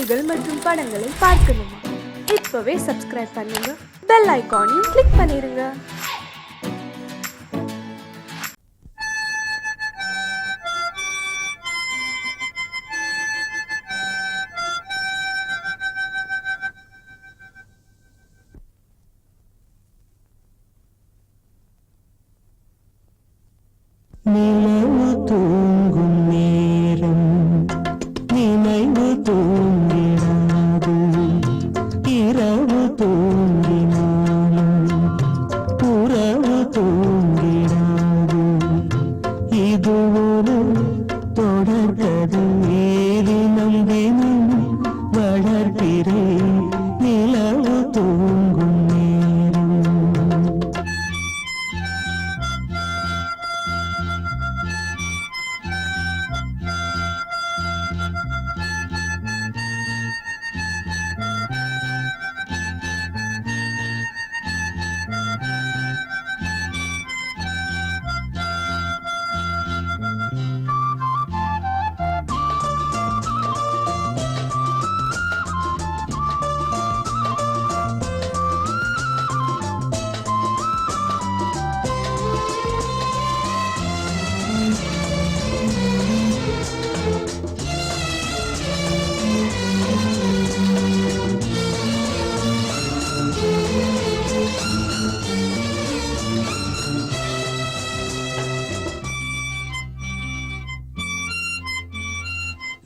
செய்திகள் மற்றும் படங்களை பார்க்கணுமா? இப்பவே சப்ஸ்கிரைப் பண்ணுங்க, பெல் ஐகானையும் கிளிக் பண்ணிருங்க. நிலவு தூங்கும் நேரம் நினைவு தூங்கிடாது, இரவு தூங்கினாலும் உறவு தூங்கிடாது. இது ஒரு தொடர்கதை, தினம் தினம் வளர்கிறேன் நிலவு தூங்கும் நேரம்.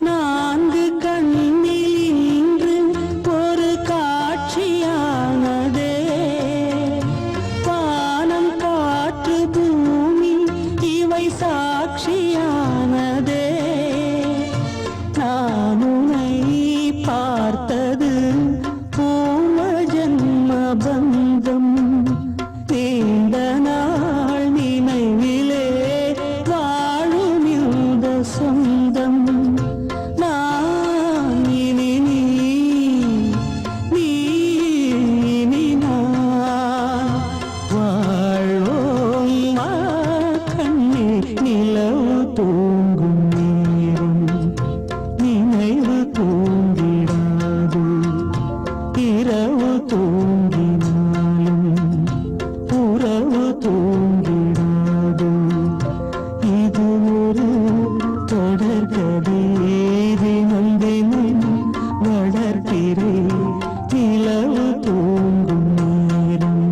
நான்கு கண்ணில் இன்று ஒரு காட்சியானதே, வானம் காற்று பூமி இவை சாட்சியானதே. நான் உன்னை பார்த்தது பூம ஜன்ம பந்தம், நீண்ட நாள் நினைவிலே வாழும் இந்த சொந்தம். நான் இனி நீ, நீ இனி நான், வாழ்வோம் வா கண்ணே. நிலவு தூங்கும் நேரம் நினைவு தூங்கிடாது, இரவு தூங்கினாலும் உறவு தூங்கிடாது. இது ஒரு தொடர்கதை, தினம் தினம் வளர்க்கிறேன் நிலவு தூங்கும் நேரம்.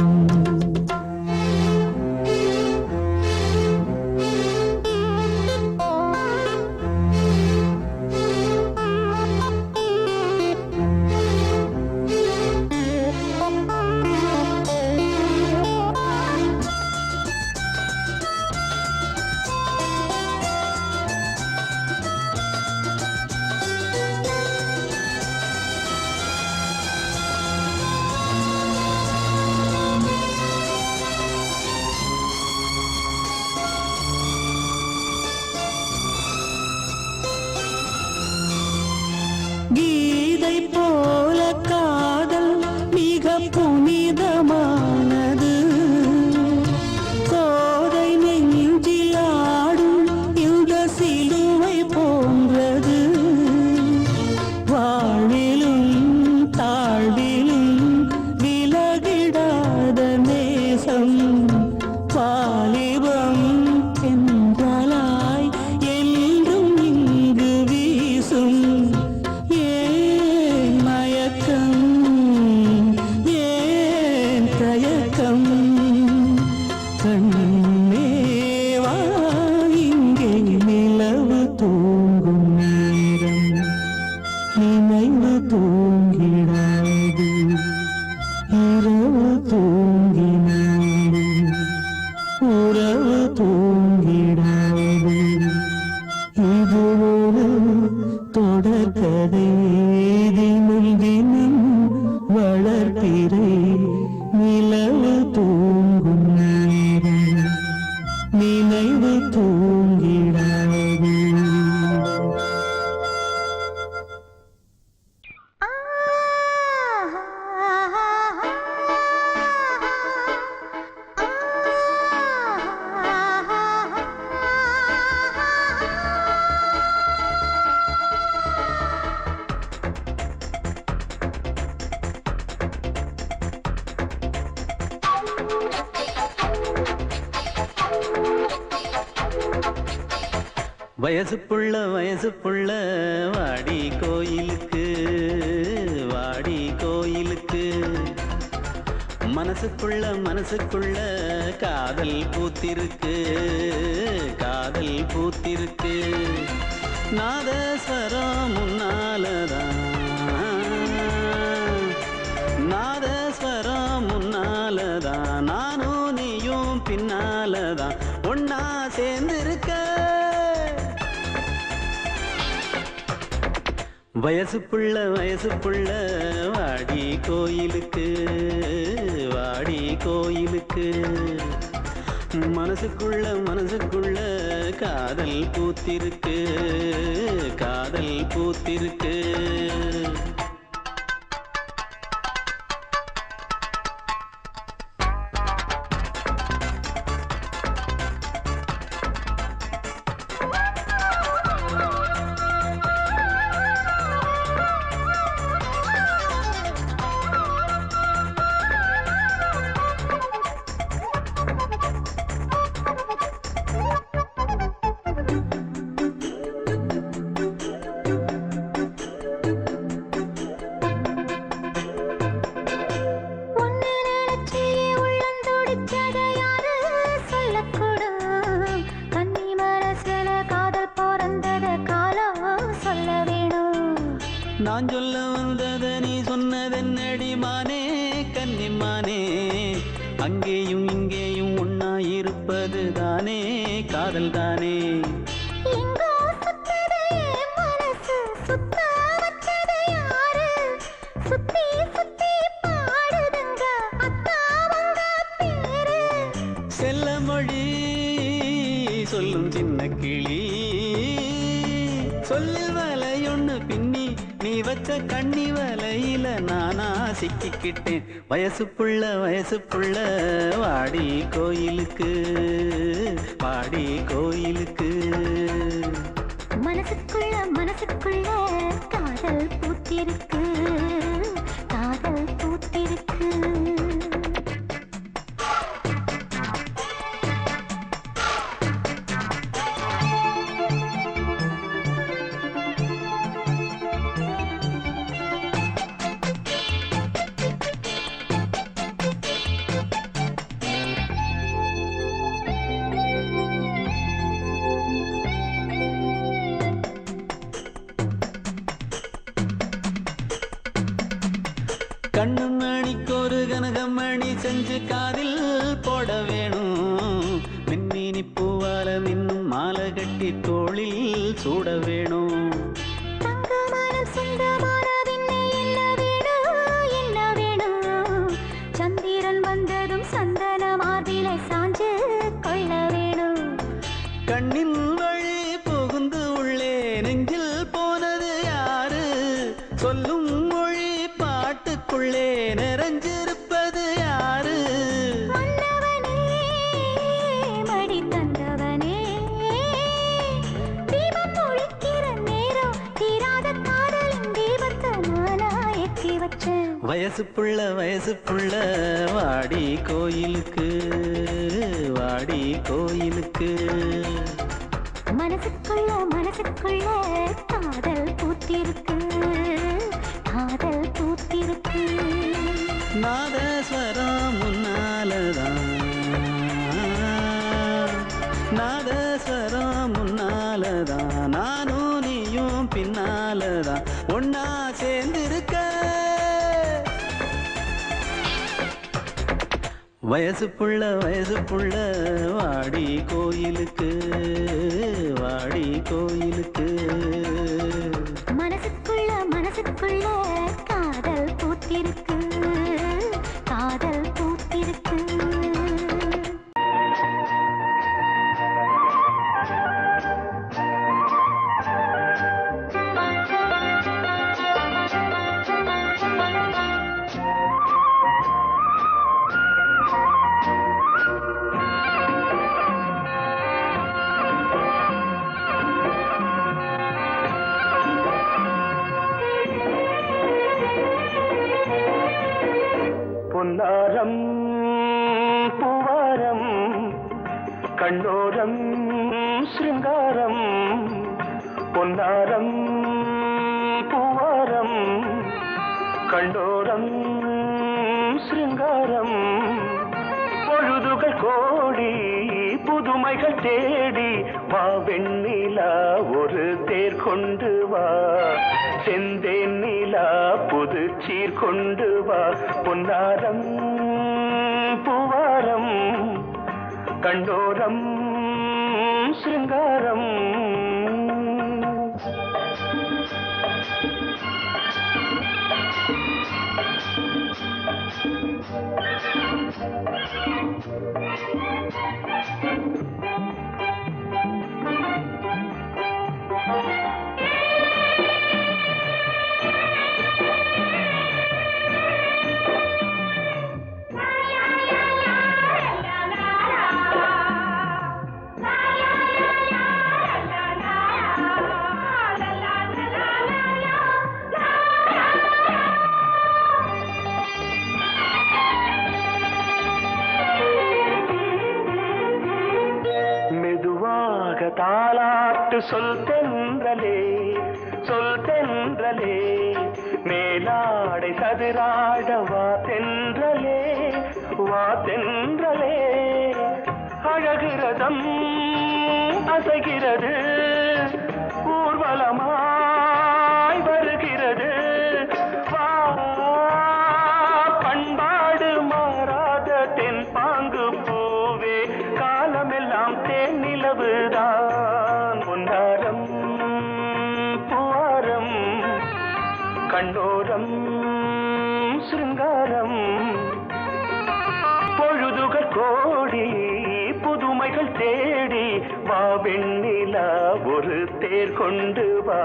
கீதை போல காதல் மிக புனிதமானது, கோதை நெஞ்சில் ஆடும் இந்த சிலுவை போன்றது. வாழ்விலும் தாழ்விலும் விலகிடாத நேசம், வாலிபம் என்றலாய் என்றும் இங்கு வீசும். ஏன் மயக்கம், ஏன் தயக்கம், கண்ணே வா இங்கே. நிலவு தூங்கும் நேரம் நினைவு தூங்கிடாது, இரவு தூங்கினாலும் உறவு தூங்கிடாது. இது ஒரு தொடர்கதை, தினம் தினம் வளர்க்கிறேன் நிலவு தூங்கும் நேரம் நினைவு தூங்கிடாது. வயசு புள்ள வாடி கோயிலுக்கு வாடி கோயிலுக்கு மனசுக்குள்ள காதல் பூத்திருக்கு காதல் பூத்திருக்கு நாதஸ்வரம் முன்னாலதான் நாதஸ்வரம் முன்னாலதான் நானும் நீயும் பின்னாலதான் ஒன்னா சேர்ந்திருக்க வயசு புள்ள வாடி கோயிலுக்கு வாடி கோயிலுக்கு மனசுக்குள்ள காதல் பூத்திருக்கு காதல் பூத்திருக்கு நான் சொல்ல வந்தத நீ சொன்னதென்னடி மானே கன்னிமானே அங்கேயும் இங்கேயும் ஒன்னா இருப்பது தானே காதல் தானே செல்ல மொழி சொல்லும் சின்ன கிளி சொல்லில் வலையொன்னு பின்னி நீ வச்ச கண்ணி வலையில நானா சிக்கிக்கிட்டேன் வயசு புள்ள வாடி கோயிலுக்கு வாடி கோயிலுக்கு மனசுக்குள்ள காதல் பூத்திருக்கு காதல் பூத்திருக்கு கண்ணு மணிக்கொரு கனகமணி செஞ்சு காதில் போட வேணும் மின்மினி பூவால மின்னும் மாலை கட்டி தோளில் சூட வேணும் சந்திரன் வந்ததும் சந்தன மார்பிலை சாஞ்சு கொள்ள வேணும் கண்ணின் வழி புகுந்து உள்ளே நெஞ்சில் போனது யாரு சொல்லும் மொழி பாட்டுக்குள்ளே நிறைஞ்சிருப்பது யாரு மன்னவனே மடி தந்தவனே தீபம் ஒழிக்கிற நேரம் தீராத காதலின் தீபத்தை நானா ஏற்றி வச்சேன் வயசு புள்ள வாடி கோயிலுக்கு வாடி கோயிலுக்கு மனசுக்குள்ள காதல் பூத்திருக்கு காதல் பூத்திருக்கு நாதஸ்வரம் முன்னாலதான் நாதஸ்வரம் முன்னாலதான் நானும் நீயும் பின்னாலதான் ஒன்னா சேர்ந்திருக்க வயசு புள்ள வாடி கோயிலுக்கு வாடி கோயிலுக்கு மனசுக்குள்ள காதல் பூத்திருக்கு காதல் பூத்திருக்கு பொன்னாரம் பூவாரம் கண்ணோரம் சிருங்காரம் பொன்னாரம் பூவாரம் கண்டோரம் சிருங்காரம் பொழுதுகள் கோடி புதுமைகள் தேடி வா வெண்ணிலா ஒரு தேர் கொண்டு வா செந்தேன் நிலா புது சீர் கொண்டு வா பொன்னாரம் பூவாரம் கண்டோரம் சிருங்காரம் தாலாட்டு சொல் தென்றலே மேலாடை சதுராட வா தென்றலே அழகிறதம் அசைகிறது ஊர்வலமாய் வருகிறது வா பண்பாடு மாறாத தென் பாங்கு பூவே காலமெல்லாம் தேன் நிலவுதான் பொன்னாரம் பூவாரம் கண்டோரம் சிருங்காரம் பொழுதுகள் கோடி புதுமைகள் தேடி வா வெண்ணிலா ஒரு தேர் கொண்டு வா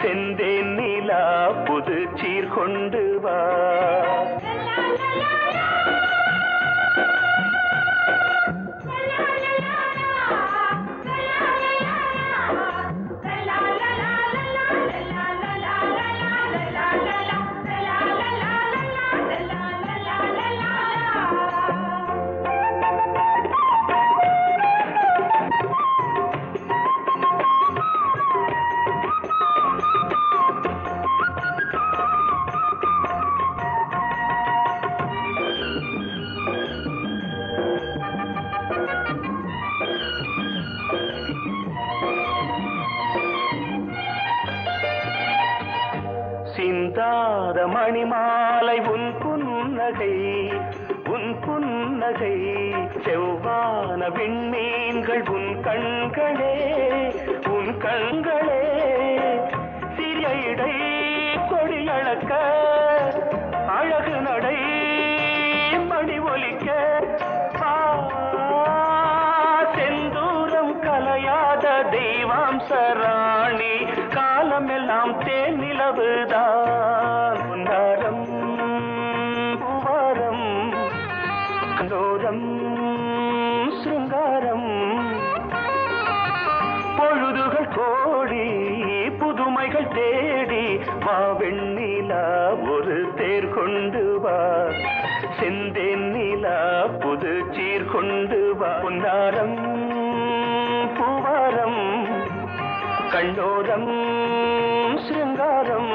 செந்தேன் நிலா புது சீர் கொண்டு வா சிந்தாத மணிமாலை உன் புன்னகை செவ்வான விண்மீன்கள் உன் கண்களே சிறிய இடை கொடியளக்க அழகு நடை மணி ஒலிக்க செந்தூரம் கலையாத தெய்வாம்சராணி காலமெல்லாம் தேன் நிலவுதான் பொன்னாரம் பூவாரம் கண்டோரம் சிருங்காரம் பொழுதுகள் கோடி புதுமைகள் தேடி வா வெண்ணிலா ஒரு தேர் கொண்டு வா செந்தேன் நிலா புது சீர் கொண்டு வா பொன்னாரம் பூவாரம் கண்டோரம் சிருங்காரம்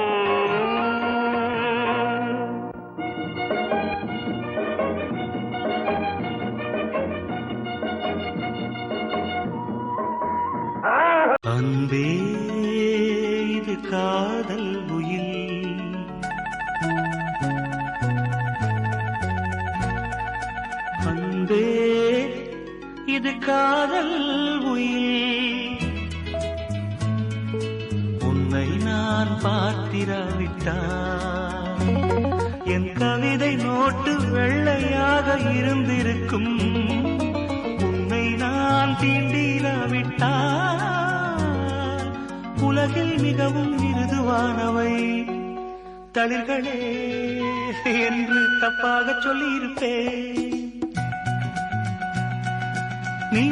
அன்பே இது காதல் உயில் அன்பே இது காதல் உயில் உன்னை நான் பார்த்திராவிட்டால் என் கவிதை நோட்டு வெள்ளையாக இருந்திருக்கும் உன்னை நான் தீண்டிராவிட்டால் உலகில் மிகவும் மிருதுவானவை தளிர்களே என்று தப்பாக சொல்லியிருப்பேன் நீ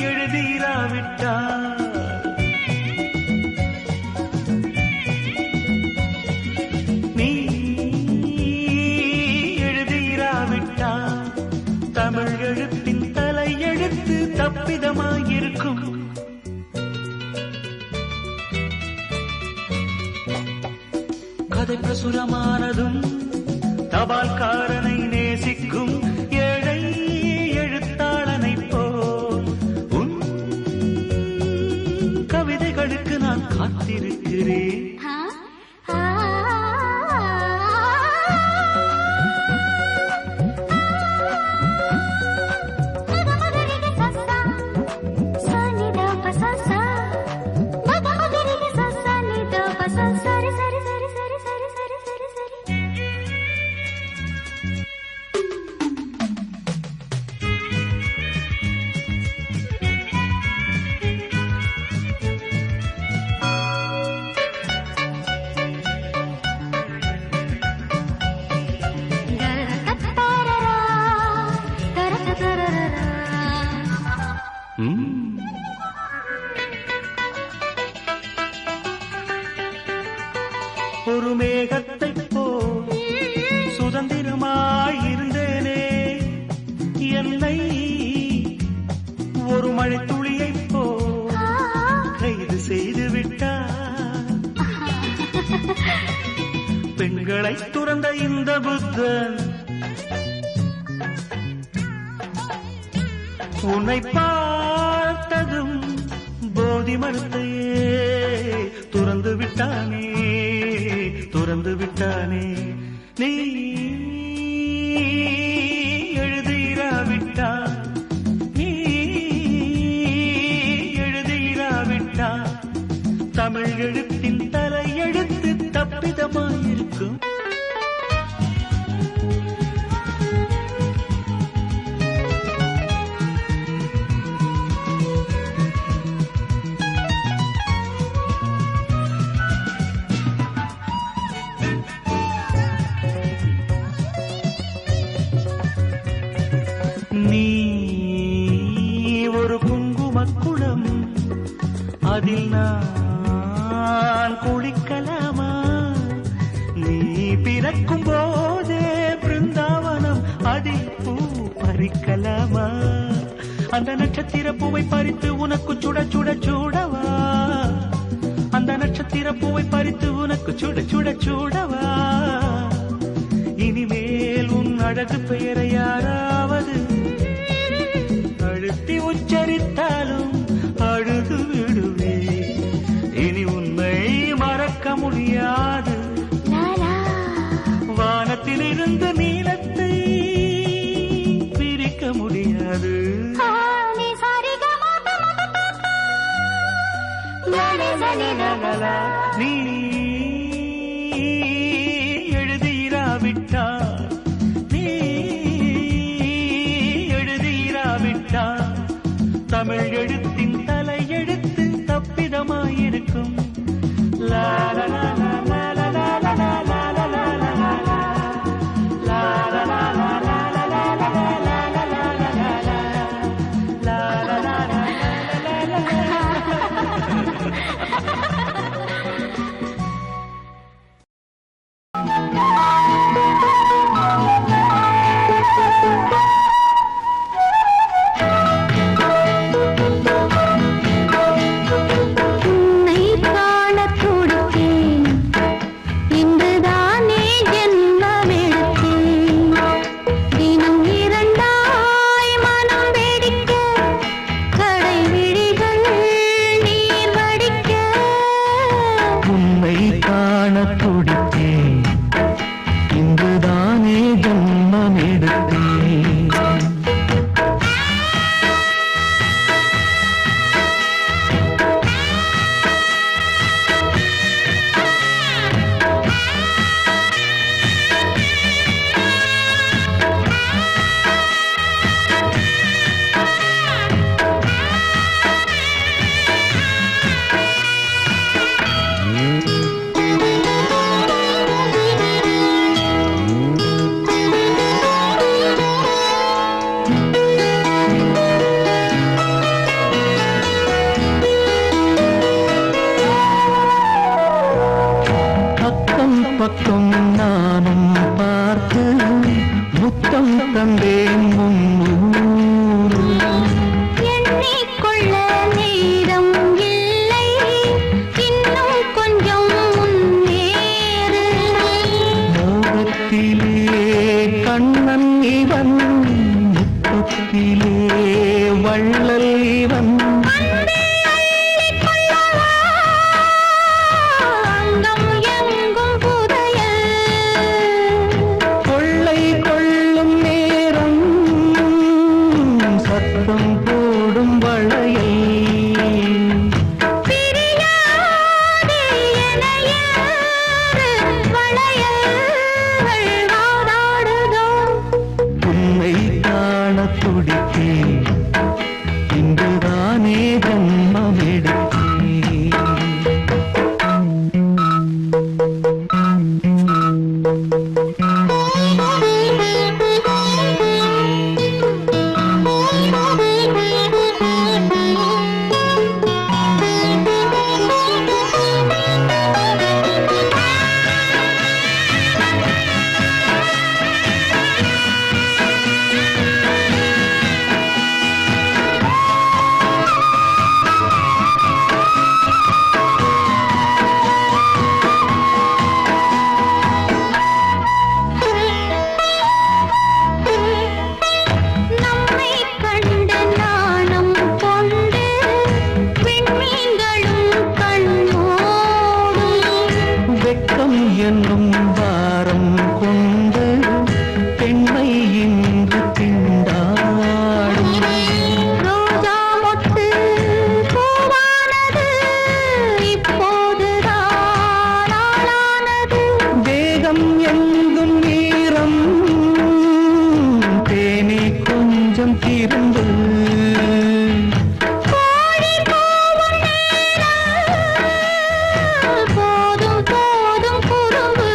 எழுதிராவிட்டால் தமிழ் எழுத்தின் தலை எழுத்து தப்பிதமாயிருக்கும் கதை பிரசுரமானதும் தபால்காரனை நேசிக்கும் ஏழை எழுத்தாளனை போல் உன் கவிதைகளுக்கு நான் காத்திருக்கிறேன். ஒரு மேகத்தைப் போல் சுதந்திரமாயிருந்தேனே, என்னை ஒரு மழை துளியைப் போல் கைது செய்து விட்டார். பெண்களை துறந்த இந்த புத்தன் உன்னை பார்த்ததும் போதி மரத்தையே துறந்து விட்டானே, துறந்து விட்டானே. நீ எழுதிராவிட்டான், நீ எழுதிராவிட்டான், தமிழ் எழுத்தின் தலையெழுத்து தப்பிதமாயிருக்கும். நீ ஒரு குங்குமக்குளம், அதில் நான் குளிக்கலாமா? நீ பிறக்கும் போதே பிருந்தாவனம், அதில் பூ பறிக்கலாமா? அந்த நட்சத்திர பூவை பறித்து உனக்கு சுட சுட சூடவா? அந்த நட்சத்திர பூவை பறித்து உனக்கு சுட சுட சூடவா? இனிமேல் உன் அழகு பெயரை யாராவது அழுத்தி உச்சரித்தாலும் அழுது விடுவே. இனி உன்னை மறக்க முடியாது. வானத்திலிருந்து நீலத்தை பிரிக்க முடியாது. நீ எழுதிராவிட்டால், நீ எழுதிராவிட்டால், தமிழ் எழுத்தின் தலையெழுத்து தப்பிதமாயிருக்கும். லா லா லா லா லா லா லா லா லா லா லா லா லா லா பக்கம் நானும் பார்த்து முத்தம் தந்தேன் முன்னூறு. எண்ணிக்கொள்ள நேரம் இல்லை, இன்னும் கொஞ்சம் முன்னேறு. என்னும் வாரம் கொண்டு பெண்மை இன்று திண்டாடும். ரோஜா மொட்டு பூவானது இப்போதுதான் ஆளானது. வேகம் எங்கும் நீரம் தேனி கொஞ்சம் திருந்து. கோழி போகும் நேரம் போதும் போதும் குறும்பு.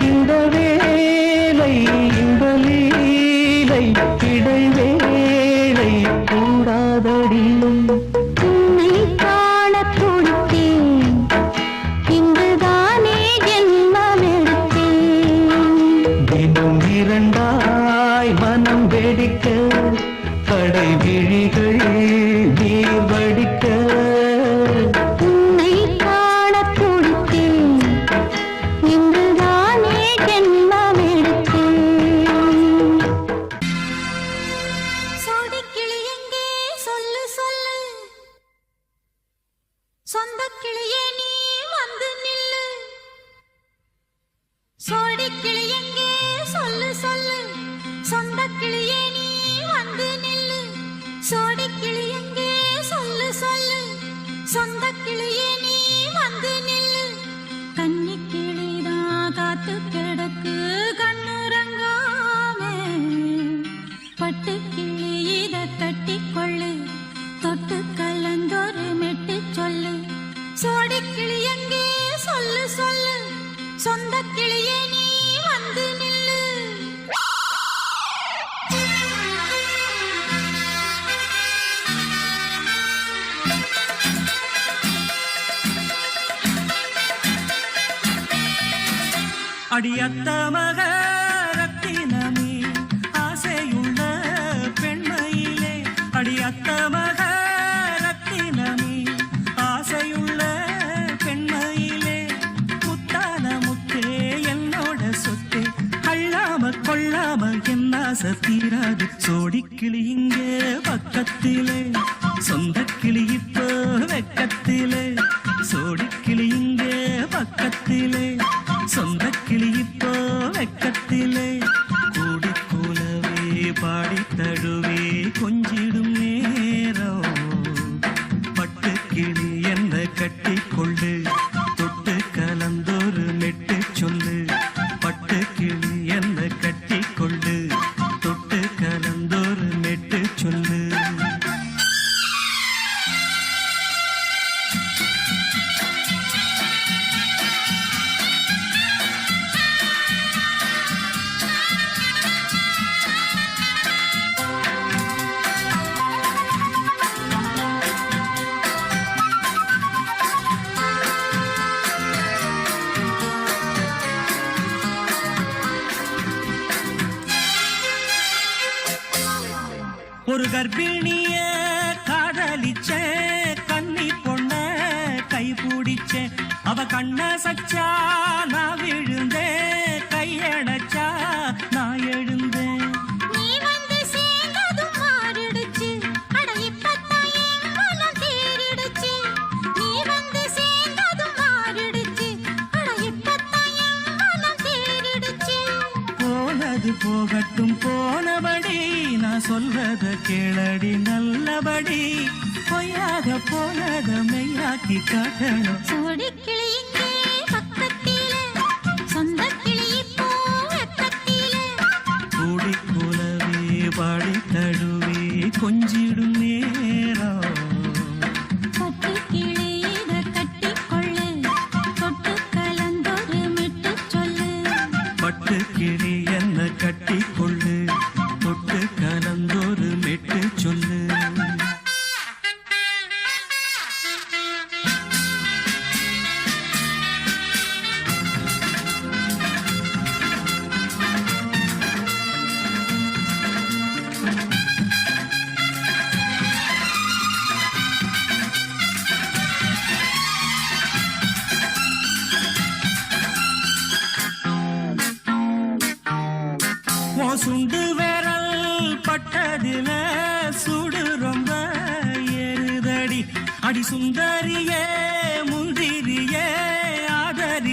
இந்த வேலை இந்த லீலை இடைவேளை கூடாதடியும். உன்னை காணத் துடித்தேன், இங்குதானே ஜென்மம் எடுத்தேன். தினம் இரண்டாய் மனம் வெடிக்க கடை விழிகள் நீர் வடிக்க. உன்னை காணத் துடித்தேன், இங்குதானே ஜென்மம் எடுத்தேன். சோடிக்கிளி எங்கே சொல்லு சொல்லு, சொந்தக் கிளியே நீ வந்து நில்லு. சோடிக்கிளி எங்கே சொல்லு சொல்லு, சொந்தக் கிளியே நீ வந்து நில்லு. சோடிக்கிளி எங்கே சொல்லு சொல்லு, சொந்தக் கிளியே நீ வந்து நில்லு. கன்னிக் கிளிதான் காத்து கிடக்கு கண்ணுறங்காமே. பட்டு கிளி இத கட்டிக்கொள்ளு, தொட்டு கலந்தொரு மெட்டு சொல்லு. சோடிக்கிளி எங்கே சொல்லு சொல்லு, சொந்தக் கிளியே நீ வந்து நில்லு. அடியத்த மக ரத்தினமே ஆசையுள்ள பெண்மையிலே. அடியத்த மக ரத்தினமே ஆசையுள்ள பெண்மையிலே. முத்தான முத்தே என்னோட சொத்தே, அள்ளாம கொள்ளாம என்ன தீராது. சோடிக்கிளி இங்கே பக்கத்திலே, சொந்த கிளி இப்போ வெக்கத்திலே. சோடிக்கிளி இங்கே பக்கத்திலே, சொந்த கிளி இப்போ வெக்கத்திலே. கூடி கூலவே பாடி தழுவே கொஞ்சிடும் நேரம். பட்டு கிளி என்ன கட்டி கொள்ளு, தொட்டு கலந்தொரு மெட்டு சொல்லு. பட்டு கிளி என்ன கட்டி கொள்ளு, தொட்டு கலந்தொரு மெட்டு சொல்லு. ஒரு கர்ப்பிணிய காதலிச்ச கன்னி பொண்ண கை பிடிச்ச. அவ கண்ண சச்சா நான் விழுந்தேன், கையடைச்சா நான் எழுந்தேன். நீ வந்து சேர்ந்ததும் மாறிடுச்சு, அட இப்பத்தான் என் மனம் தேறிடுச்சு. நீ வந்து சேர்ந்ததும் மாறிடுச்சு, அட இப்பத்தான் என் மனம் தேறிடுச்சு. போனது போகட்டும் போனபடி, நான் சொல்றத கேளடி நல்லபடி. பொய்யாக போனத மெய்யாக்கி காட்டணும். சோடிக்கிளி இங்கே பக்கத்திலே, சொந்தக் கிளி இப்போ வெக்கத்திலே. கூடி கூலவே பாடி தழுவே கொஞ்சிடும் நேரம். பட்டு கிளி இத கட்டிக்கொள்ளு, தொட்டு கலந்தொரு மெட்டு சொல்லு. பட்டு கிளி என்ன கட்டி கொள்ளு, தொட்டு கலந்தொரு மெட்டு சொல்லு. சுண்டு விரல் பட்டதில சுடு ரொம்ப ஏறுதடி. அடி சுந்தரியே முந்திரியே ஆதரி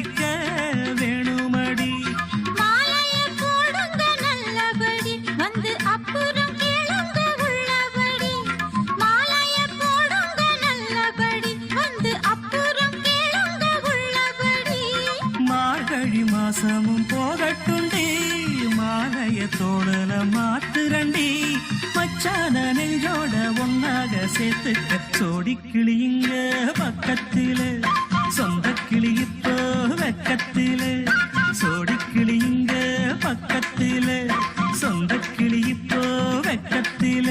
மாசமும் போகட்டுண்டி மாலைய தோழல மாத்துரண்டி மச்சான நெஞ்சோட ஒன்னாக சேர்த்துக்க சோடி கிளியுங்க பக்கத்தில சொந்த கிளி இப்போ வெக்கத்தில சோடி கிளியுங்க பக்கத்தில சொந்த கிளி இப்போ வெக்கத்தில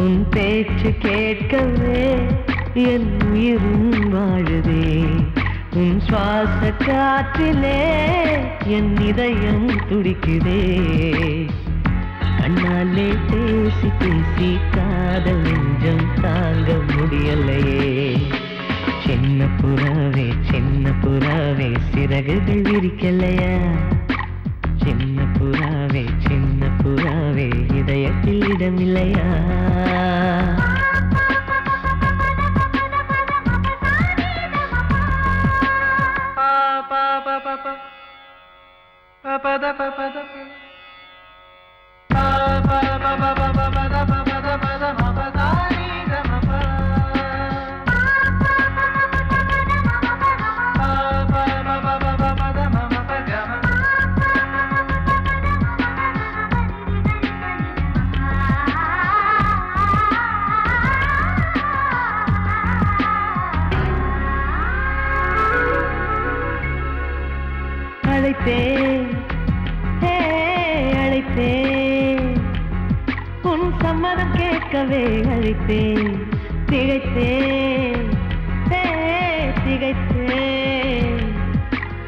உன் பேச்சு கேட்கவே என் உயிரும் வாழுதே உன் சுவாச காற்றிலே என் இதயம் துடிக்குதே கண்ணாலே பேசி பேசி காதல் நெஞ்சம் தாங்க முடியலையே சின்ன புறாவே சிறகுகள் விரிக்கலையா சின்ன புறாவே இதயத்தில் இடமில்லையா அழைத்தேன் உன் சம்மதம் கேட்கவே அழைத்தேன் திகைத்தேன்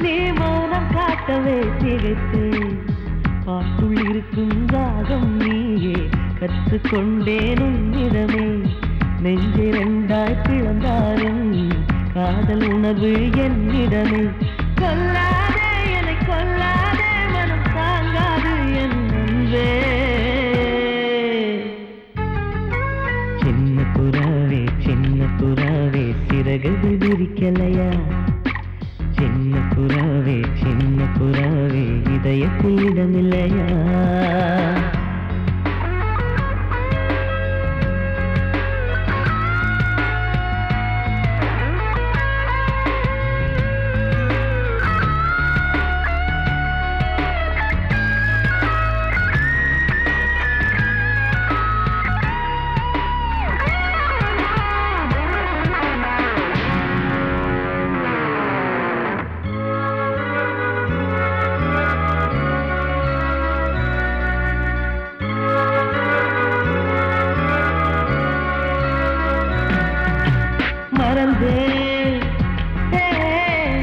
நீ மௌனம் காட்டவே திகைத்தேன் பாட்டுள் இருக்கும் ராகம் நீயே கற்றுக்கொண்டேன் உன்னிடமே நெஞ்சிரண்டாய் பிளந்தாரும் காதல் உணர்வு என்னிடமே கொல்லாதே என்னை கொல்லாதே மனம் தாங்காது என் அன்பே சின்ன புறாவே சிறகுகள் விரிக்கலையா சின்ன புறாவே இதயத்தில் இடமில்லையா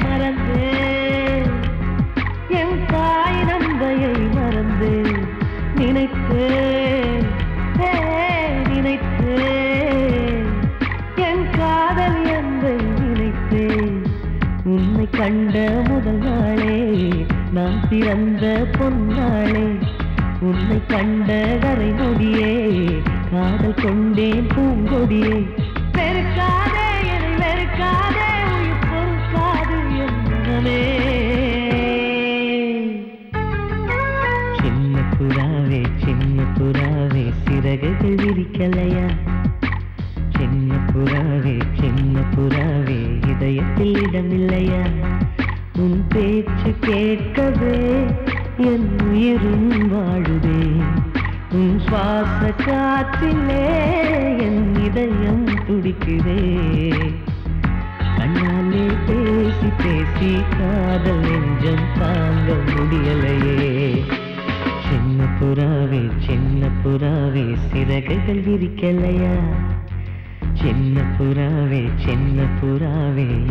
மறந்தேன் என் தாய் நந்தையை மறந்தேன் நினைத்தேன் என் காதல் என்பை நினைத்தேன் உன்னை கண்ட முதல் நாளே நான் பிறந்த பொன்னாளே உன்னை கண்ட வரை நொடியே காதல் கொண்டேன் பூங்கொடியே வெறுக்காதே என்னை வெறுக்காதே உயிர் பொறுக்காது என் மனமே சின்ன புறாவே சிறகுகள் விரிக்கலையா சின்ன புறாவே இதயத்தில் இடமில்லையா உன் பேச்சு கேட்கவே என் உயிரும் வாழுதே உன் சுவாச காற்றிலே என் இதயம் துடிக்குதே கண்ணாலே பேசி பேசி காதல் நெஞ்சம் தாங்க முடியலையே சின்ன புறாவே சிறகுகள் விரிக்கலையா சின்ன புறாவே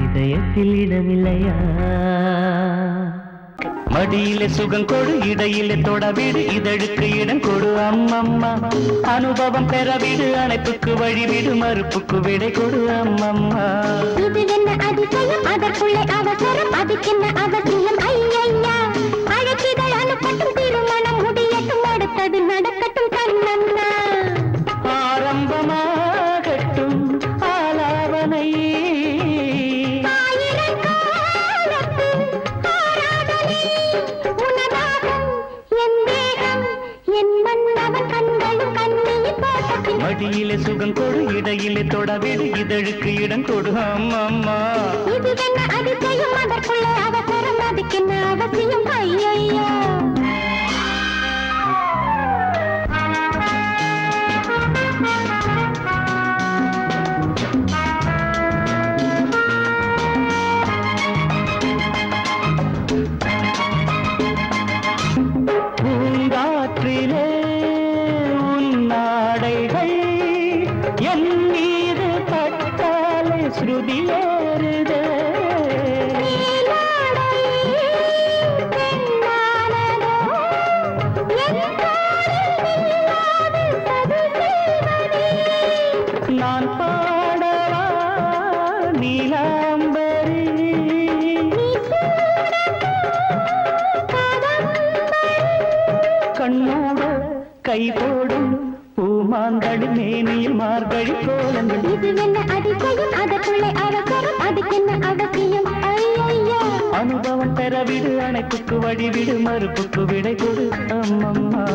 இதயத்தில் இடமில்லையா மடியிலே சுகம் கொடு இடையிலே தொடவிடு இதழுக்கு இடம் கொடு அம்மம்மா அனுபவம் பெறவிடு அணைப்புக்கு வழிவிடு மறுப்புக்கு விடை கொடு அம்மம்மா இது என்ன அதிசயம் அதற்குள்ளே அவசரம் அதுக்கென்ன அவசியம் ஐயா அழைச்சிதழ் அனுப்பட்டும் திருமணம் முடியட்டும் அடுத்தது நடக்கட்டும் கண்ணம்மா ஆரம்பமாகட்டும் ஆலாவனை மடியிலே சுகம் கொடு இடையிலே தொடவிடு இதழுக்கு இடம் கொடு அம்மம்மா இது என்ன அதிசயம் அதற்குள்ளே அவசரம் அதுக்கென்ன அவசியம் ஐயா பூங்காற்றிலே உன் நாடைகள் ஸ்ருதி ஏறுதே நான் பாடவா நீலாம்பரி கண்ணோட கை போடும் பூமாந்தடி மேனியில் மார்கழி கோலங்கள் இது என்ன அதிசயம் அதற்குள்ளே அவசரம் அதுக்கென்ன அவசியம் ஐயா அனுபவம் பெறவிடு அணைப்புக்கு வழிவிடு மறுப்புக்கு விடை கொடு அம்மம்மா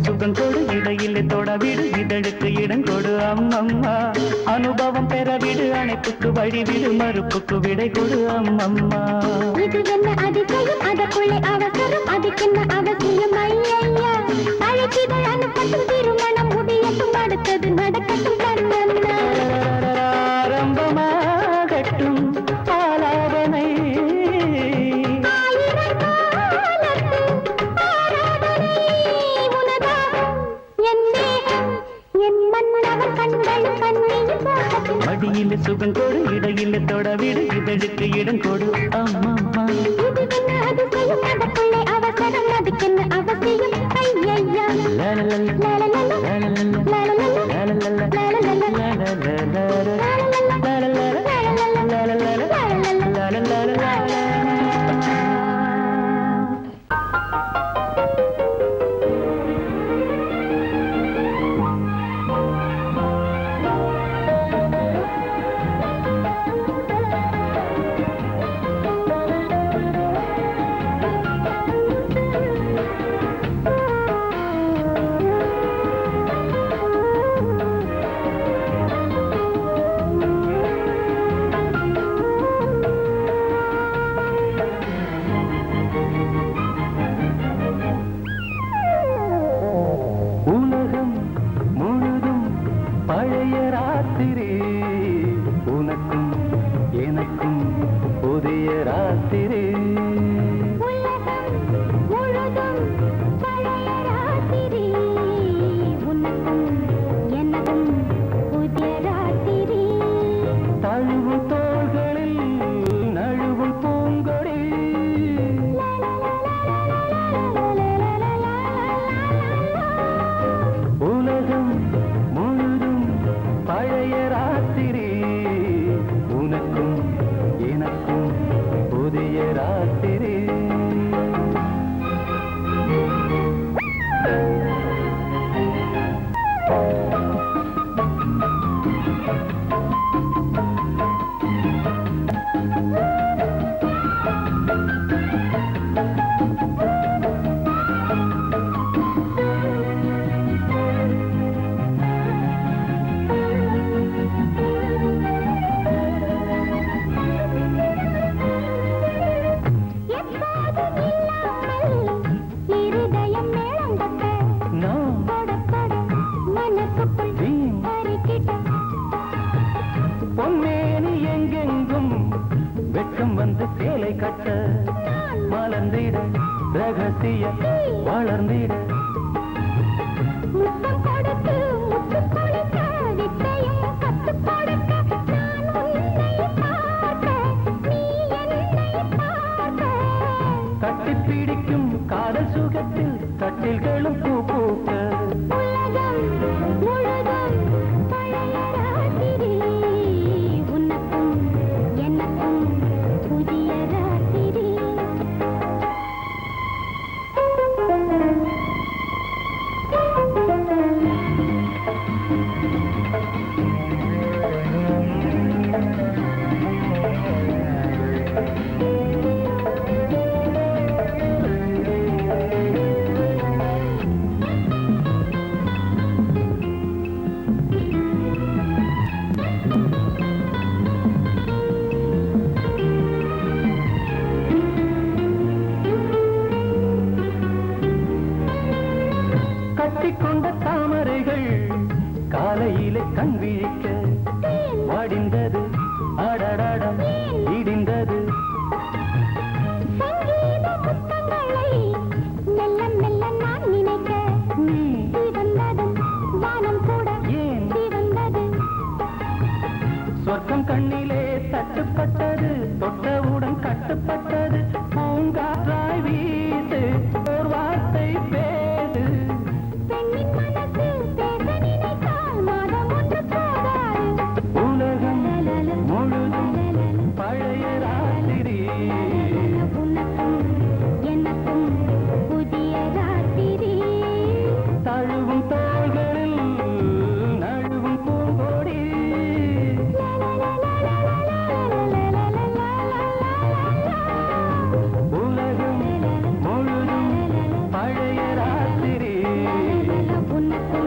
சுகங்கொடு இடையிலே தொடவிடு இதழுக்கு இடங்கொடு அம்மம்மா அனுபவம் பெறவிடு அணைப்புக்கு வழிவிடு மறுப்புக்கு விடை கொடு அம்மம்மா இது என்ன அதிசயம் அதற்குள்ளே அவசரம் அதுக்கென்ன அவசியம் ஐயா அழைச்சிதழ் அனுப்பட்டும் திருமணம் முடியட்டும் அடுத்தது நடக்கட்டும் கண்ணன்னா ஆரம்பமாகட்டும் ஆலாபனை மடியில் சுகங்கொடு இடையில் தொடவிடு இதழுக்கு இடம் கொடு அம்மம்மா அதற்குள்ளே அவசரம் அதுக்கென்ன அவசியம் ஐயா பொன்மேனி எங்கெங்கும் வெட்கம் வந்து சேலை கட்ட மலர்ந்திட ரகசிய வளர்ந்திட கட்டிப்பிடிக்கும் காதல் சுகத்தில் கட்டில்களும் பூ பூக்க உலகம் முழுதும் பழைய ராத்திரி உனக்கும் கண் விழிக்க வாடிந்தது அடடடம் இடிந்தது சங்கீத முத்தங்களை மெல்ல மெல்ல நான் நினைக்க சிவந்ததும் வானம் கூட ஏன் சிவந்தது சொர்க்கம் கண்ணிலே தட்டுப்பட்டது தொட்டவுடன் கட்டுப்பட்டது பூங்காற்றாய் வீசு ஒரு வார்த்தை பேசு பெண்ணின் மனசு பேச நினைத்தால் மாதம் ஒன்று போகாது உலகம் முழுதும் பழைய ராத்திரி உனக்கும் எனக்கும் புதிய ராத்திரி தழுவும் தோள்களில் நழுவும் பூங்கொடி உலகம் முழுதும் பழைய ராத்திரி உனக்கும்